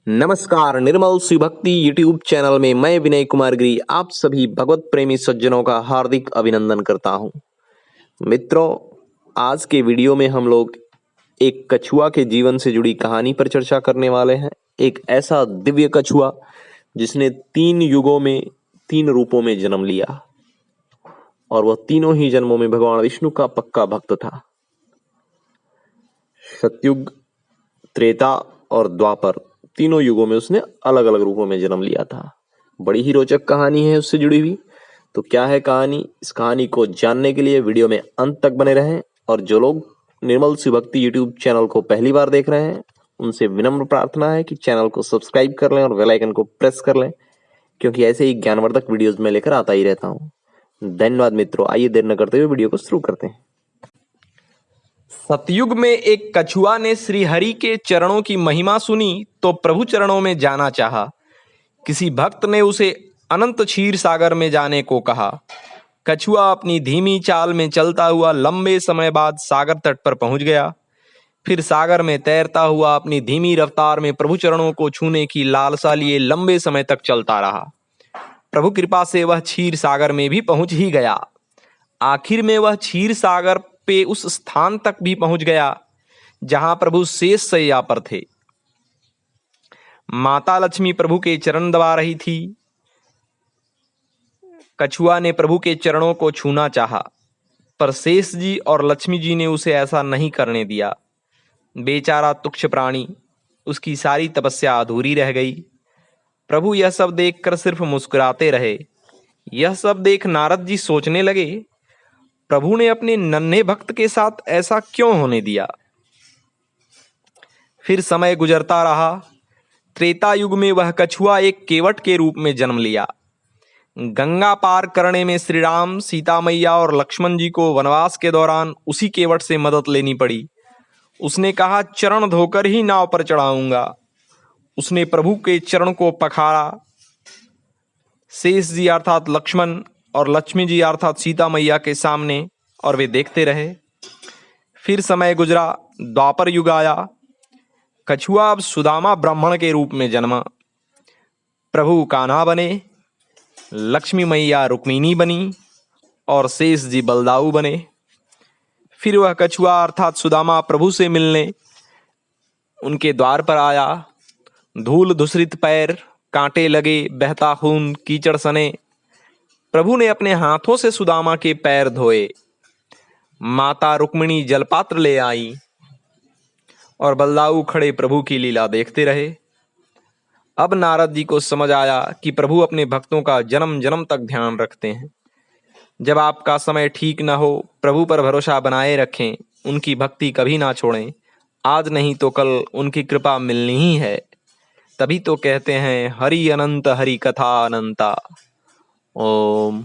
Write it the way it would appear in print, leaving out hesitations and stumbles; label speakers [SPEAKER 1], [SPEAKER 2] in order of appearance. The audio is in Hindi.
[SPEAKER 1] नमस्कार, निर्मल शिव भक्ति यूट्यूब चैनल में मैं विनय कुमार गिरी आप सभी भगवत प्रेमी सज्जनों का हार्दिक अभिनंदन करता हूं। मित्रों, आज के वीडियो में हम लोग एक कछुआ के जीवन से जुड़ी कहानी पर चर्चा करने वाले हैं। एक ऐसा दिव्य कछुआ जिसने 3 युगों में 3 रूपों में जन्म लिया और वह तीनों ही जन्मों में भगवान विष्णु का पक्का भक्त था। सतयुग, त्रेता और द्वापर तीनों युगों में उसने अलग अलग रूपों में जन्म लिया था। बड़ी ही रोचक कहानी है उससे जुड़ी हुई। तो क्या है कहानी? इस कहानी को जानने के लिए वीडियो में अंत तक बने रहें। और जो लोग निर्मल शिव भक्ति यूट्यूब चैनल को पहली बार देख रहे हैं उनसे विनम्र प्रार्थना है कि चैनल को सब्सक्राइब कर लें और बेल आइकन को प्रेस कर लें, क्योंकि ऐसे ही ज्ञानवर्धक वीडियोज में लेकर आता ही रहता हूँ। धन्यवाद मित्रों। आइए देर न करते हुए वीडियो को शुरू करते हैं।
[SPEAKER 2] सतयुग में एक कछुआ ने श्री हरि के चरणों की महिमा सुनी तो प्रभु चरणों में जाना चाहा। किसी भक्त ने उसे अनंत क्षीर सागर में जाने को कहा। कछुआ अपनी धीमी चाल में चलता हुआ लंबे समय बाद सागर तट पर पहुंच गया। फिर सागर में तैरता हुआ अपनी धीमी रफ्तार में प्रभु चरणों को छूने की लालसा लिए लंबे समय तक चलता रहा। प्रभु कृपा से वह क्षीर सागर में भी पहुंच ही गया। आखिर में वह क्षीर सागर पे उस स्थान तक भी पहुंच गया जहां प्रभु शेष शैया पर थे। माता लक्ष्मी प्रभु के चरण दबा रही थी। कछुआ ने प्रभु के चरणों को छूना चाहा, पर शेष जी और लक्ष्मी जी ने उसे ऐसा नहीं करने दिया। बेचारा तुच्छ प्राणी, उसकी सारी तपस्या अधूरी रह गई। प्रभु यह सब देखकर सिर्फ मुस्कुराते रहे। यह सब देख नारद जी सोचने लगे, प्रभु ने अपने नन्हे भक्त के साथ ऐसा क्यों होने दिया। फिर समय गुजरता रहा। त्रेता युग में वह कछुआ एक केवट के रूप में जन्म लिया। गंगा पार करने में श्री राम, सीता मैया और लक्ष्मण जी को वनवास के दौरान उसी केवट से मदद लेनी पड़ी। उसने कहा, चरण धोकर ही नाव पर चढ़ाऊंगा। उसने प्रभु के चरण को पखारा। शेष जी अर्थात लक्ष्मण और लक्ष्मी जी अर्थात सीता मैया के सामने, और वे देखते रहे। फिर समय गुजरा, द्वापर युग आया। कछुआ अब सुदामा ब्राह्मण के रूप में जन्मा। प्रभु कान्हा बने, लक्ष्मी मैया रुक्मिणी बनी और शेष जी बलदाऊ बने। फिर वह कछुआ अर्थात सुदामा प्रभु से मिलने उनके द्वार पर आया। धूल धूसरित पैर, कांटे लगे, बहता खून, कीचड़ सने। प्रभु ने अपने हाथों से सुदामा के पैर धोए। माता रुक्मिणी जलपात्र ले आई और बलदाऊ खड़े प्रभु की लीला देखते रहे। अब नारद जी को समझ आया कि प्रभु अपने भक्तों का जन्म जन्म तक ध्यान रखते हैं। जब आपका समय ठीक न हो, प्रभु पर भरोसा बनाए रखें, उनकी भक्ति कभी ना छोड़ें। आज नहीं तो कल उनकी कृपा मिलनी ही है। तभी तो कहते हैं, हरि अनंत हरि कथा अनंता। ओम।